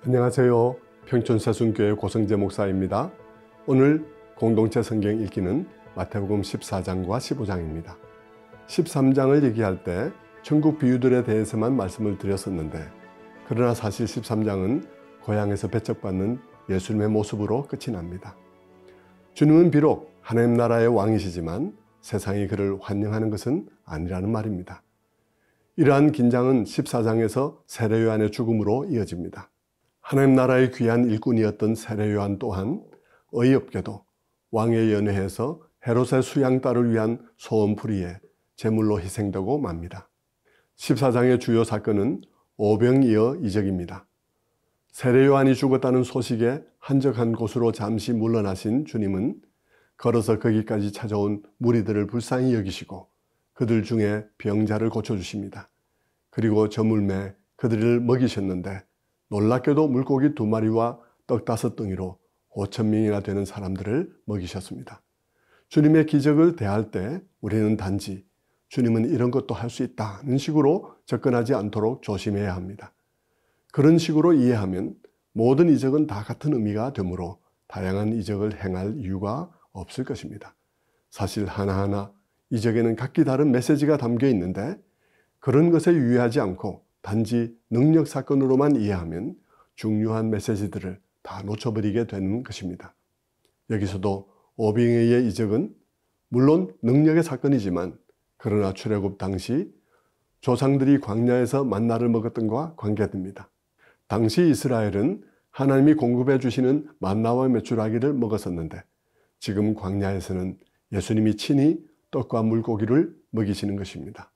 안녕하세요. 평촌세순교회 고성재 목사입니다. 오늘 공동체 성경 읽기는 마태복음 14장과 15장입니다. 13장을 얘기할 때 천국 비유들에 대해서만 말씀을 드렸었는데, 그러나 사실 13장은 고향에서 배척받는 예수님의 모습으로 끝이 납니다. 주님은 비록 하나님 나라의 왕이시지만 세상이 그를 환영하는 것은 아니라는 말입니다. 이러한 긴장은 14장에서 세례 요한의 죽음으로 이어집니다. 하나님 나라의 귀한 일꾼이었던 세례 요한 또한 어이없게도 왕의 연회에서 헤롯의 수양딸을 위한 소원풀이에 제물로 희생되고 맙니다. 14장의 주요 사건은 오병이어 이적입니다. 세례 요한이 죽었다는 소식에 한적한 곳으로 잠시 물러나신 주님은 걸어서 거기까지 찾아온 무리들을 불쌍히 여기시고 그들 중에 병자를 고쳐주십니다. 그리고 저물매 그들을 먹이셨는데 놀랍게도 물고기 2마리와 떡 5덩이로 5,000명이나 되는 사람들을 먹이셨습니다. 주님의 기적을 대할 때 우리는 단지 주님은 이런 것도 할 수 있다는 식으로 접근하지 않도록 조심해야 합니다. 그런 식으로 이해하면 모든 이적은 다 같은 의미가 되므로 다양한 이적을 행할 이유가 없을 것입니다. 사실 하나하나 이적에는 각기 다른 메시지가 담겨 있는데 그런 것에 유의하지 않고 단지 능력 사건으로만 이해하면 중요한 메시지들을 다 놓쳐버리게 되는 것입니다. 여기서도 오병이어의 이적은 물론 능력의 사건이지만 그러나 출애굽 당시 조상들이 광야에서 만나를 먹었던 것과 관계됩니다. 당시 이스라엘은 하나님이 공급해 주시는 만나와 메추라기를 먹었었는데 지금 광야에서는 예수님이 친히 떡과 물고기를 먹이시는 것입니다.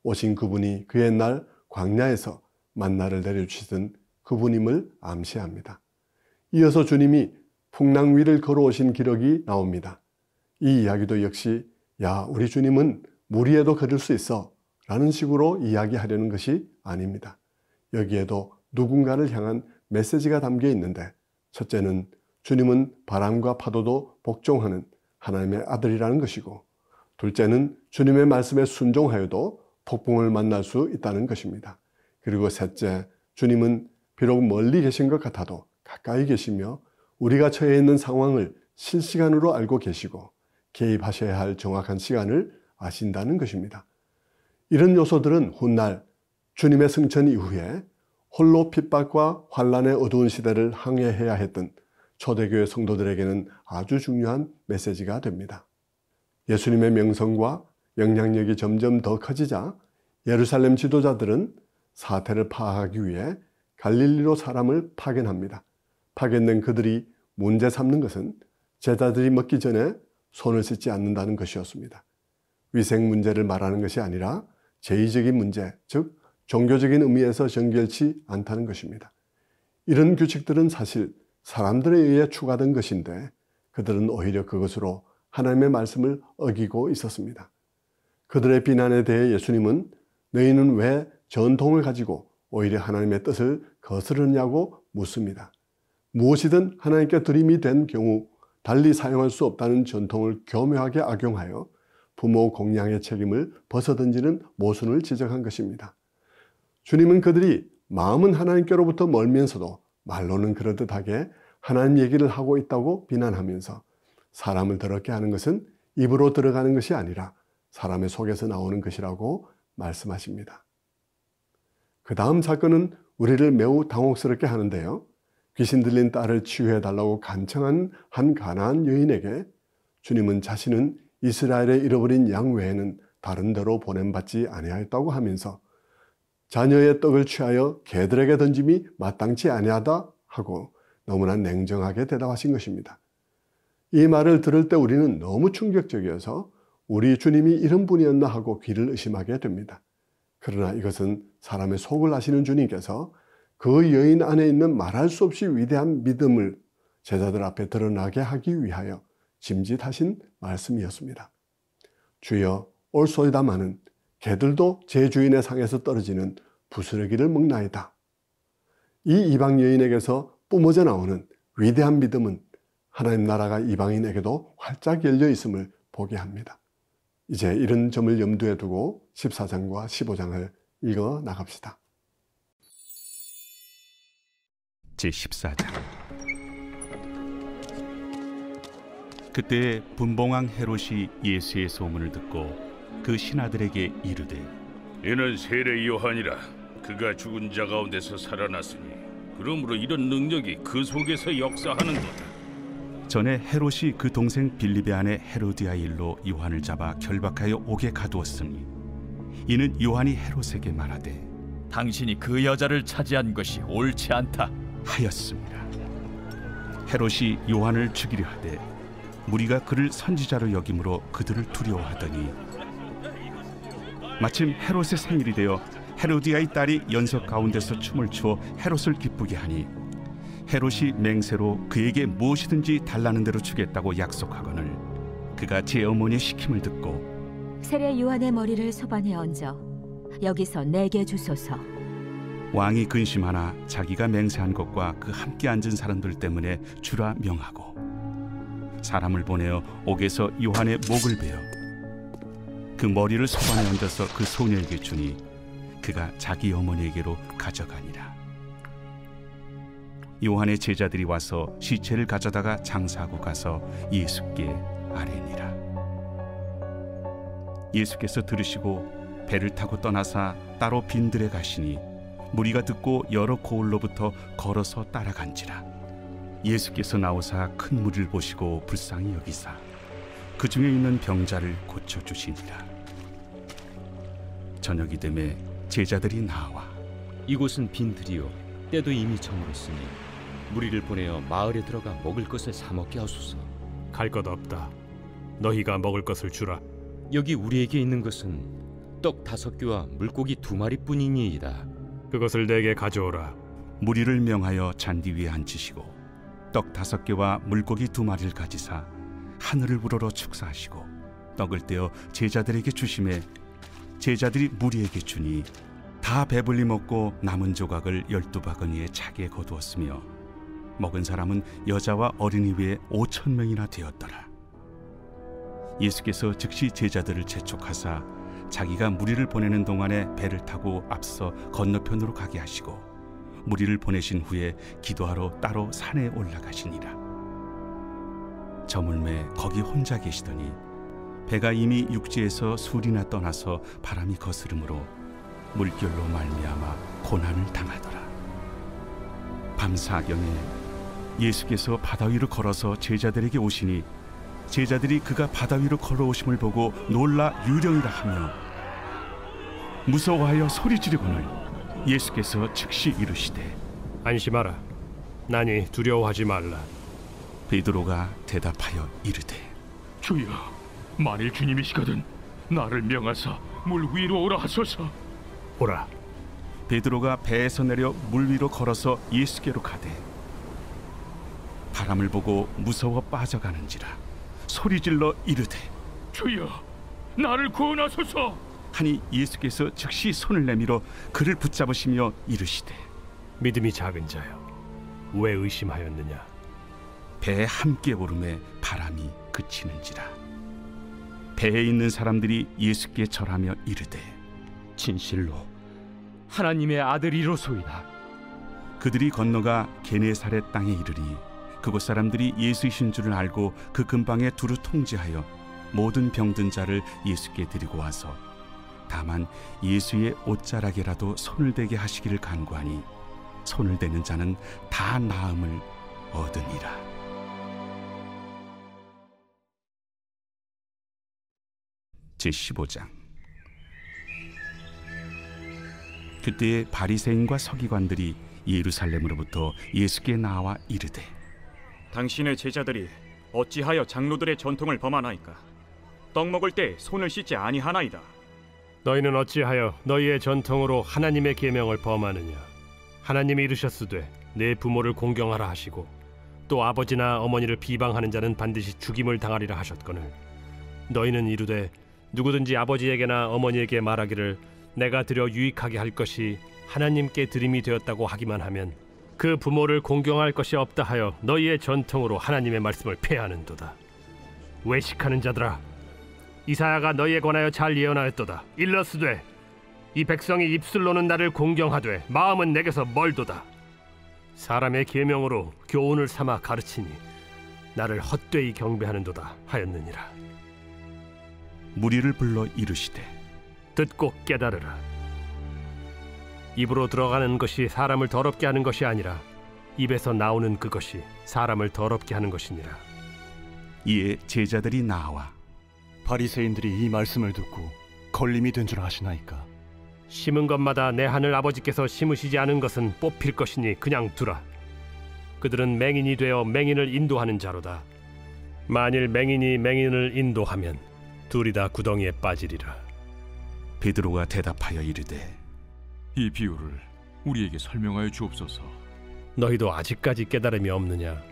오신 그분이 그 옛날 광야에서 만나를 내려주시던 그분임을 암시합니다. 이어서 주님이 풍랑 위를 걸어오신 기록이 나옵니다. 이 이야기도 역시 우리 주님은 물 위에도 걸을 수 있어 라는 식으로 이야기하려는 것이 아닙니다. 여기에도 누군가를 향한 메시지가 담겨 있는데, 첫째는 주님은 바람과 파도도 복종하는 하나님의 아들이라는 것이고, 둘째는 주님의 말씀에 순종하여도 폭풍을 만날 수 있다는 것입니다. 그리고 셋째, 주님은 비록 멀리 계신 것 같아도 가까이 계시며 우리가 처해 있는 상황을 실시간으로 알고 계시고 개입하셔야 할 정확한 시간을 아신다는 것입니다. 이런 요소들은 훗날 주님의 승천 이후에 홀로 핍박과 환난의 어두운 시대를 항해해야 했던 초대교회 성도들에게는 아주 중요한 메시지가 됩니다. 예수님의 명성과 영향력이 점점 더 커지자 예루살렘 지도자들은 사태를 파악하기 위해 갈릴리로 사람을 파견합니다. 파견된 그들이 문제 삼는 것은 제자들이 먹기 전에 손을 씻지 않는다는 것이었습니다. 위생 문제를 말하는 것이 아니라 제의적인 문제, 즉 종교적인 의미에서 정결치 않다는 것입니다. 이런 규칙들은 사실 사람들에 의해 추가된 것인데 그들은 오히려 그것으로 하나님의 말씀을 어기고 있었습니다. 그들의 비난에 대해 예수님은 너희는 왜 전통을 가지고 오히려 하나님의 뜻을 거스르냐고 묻습니다. 무엇이든 하나님께 드림이 된 경우 달리 사용할 수 없다는 전통을 교묘하게 악용하여 부모 공양의 책임을 벗어던지는 모순을 지적한 것입니다. 주님은 그들이 마음은 하나님께로부터 멀면서도 말로는 그럴듯하게 하나님 얘기를 하고 있다고 비난하면서 사람을 더럽게 하는 것은 입으로 들어가는 것이 아니라 사람의 속에서 나오는 것이라고 말씀하십니다. 그 다음 사건은 우리를 매우 당혹스럽게 하는데요. 귀신 들린 딸을 치유해달라고 간청한 한 가나안 여인에게 주님은 자신은 이스라엘에 잃어버린 양 외에는 다른 데로 보냄받지 아니하였다고 하면서 자녀의 떡을 취하여 개들에게 던짐이 마땅치 아니하다 하고 너무나 냉정하게 대답하신 것입니다. 이 말을 들을 때 우리는 너무 충격적이어서 우리 주님이 이런 분이었나 하고 귀를 의심하게 됩니다. 그러나 이것은 사람의 속을 아시는 주님께서 그 여인 안에 있는 말할 수 없이 위대한 믿음을 제자들 앞에 드러나게 하기 위하여 짐짓하신 말씀이었습니다. 주여 올소이다마는 개들도 제 주인의 상에서 떨어지는 부스러기를 먹나이다. 이 이방 여인에게서 뿜어져 나오는 위대한 믿음은 하나님 나라가 이방인에게도 활짝 열려 있음을 보게 합니다. 이제 이런 점을 염두에 두고 14장과 15장을 읽어 나갑시다. 제14장. 그때 분봉왕 헤롯이 예수의 소문을 듣고 그 신하들에게 이르되, 이는 세례 요한이라. 그가 죽은 자 가운데서 살아났으니 그러므로 이런 능력이 그 속에서 역사하는도다. 전에 헤롯이 그 동생 빌립의 아내 헤로디아 일로 요한을 잡아 결박하여 옥에 가두었으니, 이는 요한이 헤롯에게 말하되 당신이 그 여자를 차지한 것이 옳지 않다 하였습니다. 헤롯이 요한을 죽이려 하되 무리가 그를 선지자로 여김으로 그들을 두려워하더니, 마침 헤롯의 생일이 되어 헤로디아의 딸이 연석 가운데서 춤을 추어 헤롯을 기쁘게 하니, 헤롯이 맹세로 그에게 무엇이든지 달라는 대로 주겠다고 약속하거늘 그가 제 어머니의 시킴을 듣고 세례 요한의 머리를 소반에 얹어 여기서 내게 주소서. 왕이 근심하나 자기가 맹세한 것과 그 함께 앉은 사람들 때문에 주라 명하고 사람을 보내어 옥에서 요한의 목을 베어 그 머리를 소반에 얹어서 그 소녀에게 주니 그가 자기 어머니에게로 가져가니라. 요한의 제자들이 와서 시체를 가져다가 장사하고 가서 예수께 아뢰니라. 예수께서 들으시고 배를 타고 떠나사 따로 빈들에 가시니 무리가 듣고 여러 고을로부터 걸어서 따라간지라. 예수께서 나오사 큰 무리를 보시고 불쌍히 여기사 그 중에 있는 병자를 고쳐주시니라. 저녁이 되매 제자들이 나와 이곳은 빈들이요 때도 이미 저물었으니 무리를 보내어 마을에 들어가 먹을 것을 사 먹게 하소서. 갈 것 없다. 너희가 먹을 것을 주라. 여기 우리에게 있는 것은 떡 5개와 물고기 2마리뿐이니이다. 그것을 내게 가져오라. 무리를 명하여 잔디 위에 앉히시고 떡 5개와 물고기 2마리를 가지사 하늘을 우러러 축사하시고 떡을 떼어 제자들에게 주시매 제자들이 무리에게 주니 다 배불리 먹고 남은 조각을 12바구니에 차게 거두었으며 먹은 사람은 여자와 어린이 외에 5,000명이나 되었더라. 예수께서 즉시 제자들을 재촉하사 자기가 무리를 보내는 동안에 배를 타고 앞서 건너편으로 가게 하시고 무리를 보내신 후에 기도하러 따로 산에 올라가시니라. 저물매 거기 혼자 계시더니 배가 이미 육지에서 술이나 떠나서 바람이 거스름으로 물결로 말미암아 고난을 당하더라. 밤사경에 예수께서 바다 위로 걸어서 제자들에게 오시니 제자들이 그가 바다 위로 걸어오심을 보고 놀라 유령이라 하며 무서워하여 소리 지르거늘 예수께서 즉시 이르시되 안심하라. 나니 두려워하지 말라. 베드로가 대답하여 이르되 주여, 만일 주님이시거든 나를 명하사 물 위로 오라 하소서. 오라. 베드로가 배에서 내려 물 위로 걸어서 예수께로 가되 바람을 보고 무서워 빠져가는지라 소리질러 이르되 주여, 나를 구원하소서. 하니 예수께서 즉시 손을 내밀어 그를 붙잡으시며 이르시되 믿음이 작은 자여, 왜 의심하였느냐. 배에 함께 오름에 바람이 그치는지라. 배에 있는 사람들이 예수께 절하며 이르되 진실로 하나님의 아들이로소이다. 그들이 건너가 게네사렛 땅에 이르니 그곳 사람들이 예수이신 줄을 알고 그 근방에 두루 통제하여 모든 병든 자를 예수께 데리고 와서 다만 예수의 옷자락에라도 손을 대게 하시기를 간구하니 손을 대는 자는 다 나음을 얻으니라. 제15장. 그때에 바리새인과 서기관들이 예루살렘으로부터 예수께 나와 이르되 당신의 제자들이 어찌하여 장로들의 전통을 범하나이까? 떡 먹을 때 손을 씻지 아니하나이다. 너희는 어찌하여 너희의 전통으로 하나님의 계명을 범하느냐. 하나님이 이르셨으되 내 부모를 공경하라 하시고 또 아버지나 어머니를 비방하는 자는 반드시 죽임을 당하리라 하셨거늘 너희는 이르되 누구든지 아버지에게나 어머니에게 말하기를 내가 드려 유익하게 할 것이 하나님께 드림이 되었다고 하기만 하면 그 부모를 공경할 것이 없다 하여 너희의 전통으로 하나님의 말씀을 폐하는도다. 외식하는 자들아, 이사야가 너희에 관하여 잘 예언하였도다. 일러스되 이 백성이 입술로는 나를 공경하되 마음은 내게서 멀도다. 사람의 계명으로 교훈을 삼아 가르치니 나를 헛되이 경배하는도다 하였느니라. 무리를 불러 이르시되 듣고 깨달으라. 입으로 들어가는 것이 사람을 더럽게 하는 것이 아니라 입에서 나오는 그것이 사람을 더럽게 하는 것이니라. 이에 제자들이 나와 바리새인들이 이 말씀을 듣고 걸림이 된 줄 아시나이까? 심은 것마다 내 하늘 아버지께서 심으시지 않은 것은 뽑힐 것이니 그냥 두라. 그들은 맹인이 되어 맹인을 인도하는 자로다. 만일 맹인이 맹인을 인도하면 둘이 다 구덩이에 빠지리라. 베드로가 대답하여 이르되 이 비유를 우리에게 설명하여 주옵소서. 너희도 아직까지 깨달음이 없느냐?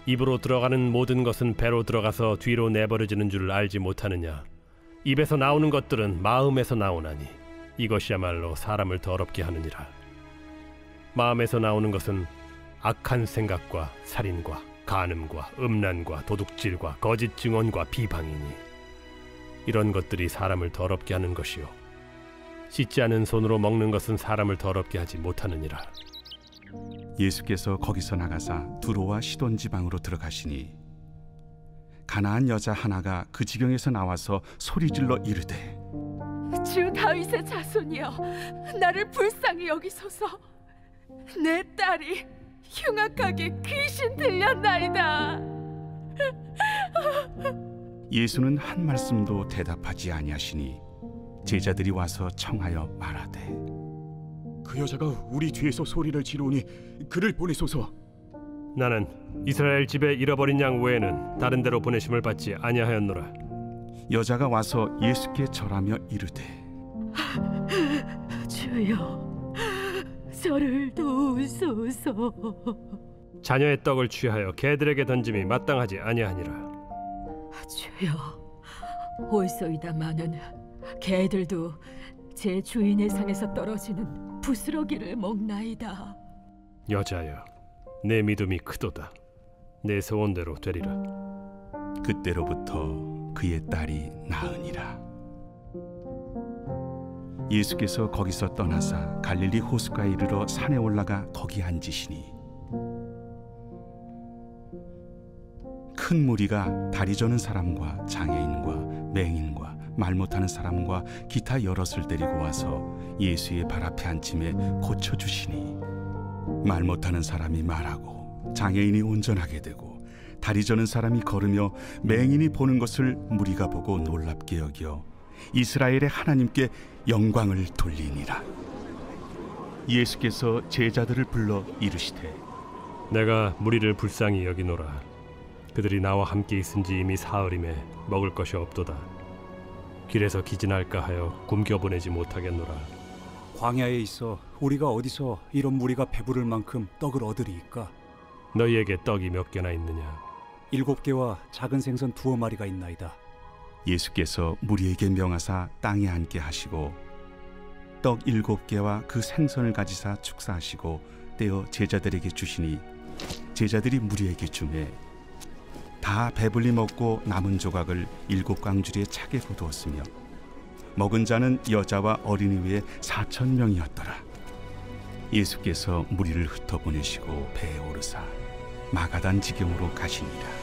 입으로 들어가는 모든 것은 배로 들어가서 뒤로 내버려지는 줄 알지 못하느냐? 입에서 나오는 것들은 마음에서 나오나니 이것이야말로 사람을 더럽게 하느니라. 마음에서 나오는 것은 악한 생각과 살인과 간음과 음란과 도둑질과 거짓 증언과 비방이니 이런 것들이 사람을 더럽게 하는 것이요 씻지 않은 손으로 먹는 것은 사람을 더럽게 하지 못하느니라. 예수께서 거기서 나가사 두로와 시돈 지방으로 들어가시니 가나안 여자 하나가 그 지경에서 나와서 소리질러 이르되 주 다윗의 자손이여 나를 불쌍히 여기소서. 내 딸이 흉악하게 귀신 들렸나이다. 예수는 한 말씀도 대답하지 아니하시니 제자들이 와서 청하여 말하되 그 여자가 우리 뒤에서 소리를 지르오니 그를 보내소서. 나는 이스라엘 집에 잃어버린 양 외에는 다른 데로 보내심을 받지 아니하였노라. 여자가 와서 예수께 절하며 이르되 주여 저를 도우소서. 자녀의 떡을 취하여 개들에게 던짐이 마땅하지 아니하니라. 주여 올소이다마는 개들도 제 주인의 상에서 떨어지는 부스러기를 먹나이다. 여자여 내 믿음이 크도다. 내 소원대로 되리라. 그때로부터 그의 딸이 나으니라. 예수께서 거기서 떠나사 갈릴리 호수가에 이르러 산에 올라가 거기 앉으시니 큰 무리가 다리 저는 사람과 장애인과 맹인과 말 못하는 사람과 기타 여럿을 데리고 와서 예수의 발 앞에 앉힘에 고쳐주시니 말 못하는 사람이 말하고 장애인이 온전하게 되고 다리 저는 사람이 걸으며 맹인이 보는 것을 무리가 보고 놀랍게 여겨 이스라엘의 하나님께 영광을 돌리니라. 예수께서 제자들을 불러 이르시되 내가 무리를 불쌍히 여기노라. 그들이 나와 함께 있은지 이미 사흘임에 먹을 것이 없도다. 길에서 기진할까 하여 굶겨보내지 못하겠노라. 광야에 있어 우리가 어디서 이런 무리가 배부를 만큼 떡을 얻으리이까? 너희에게 떡이 몇 개나 있느냐? 7개와 작은 생선 2마리가 있나이다. 예수께서 무리에게 명하사 땅에 앉게 하시고 떡 7개와 그 생선을 가지사 축사하시고 떼어 제자들에게 주시니 제자들이 무리에게 주매 다 배불리 먹고 남은 조각을 7광주리에 차게 거두었으며 먹은 자는 여자와 어린이 외에 4,000명이었더라. 예수께서 무리를 흩어보내시고 배에 오르사 마가단 지경으로 가시니라.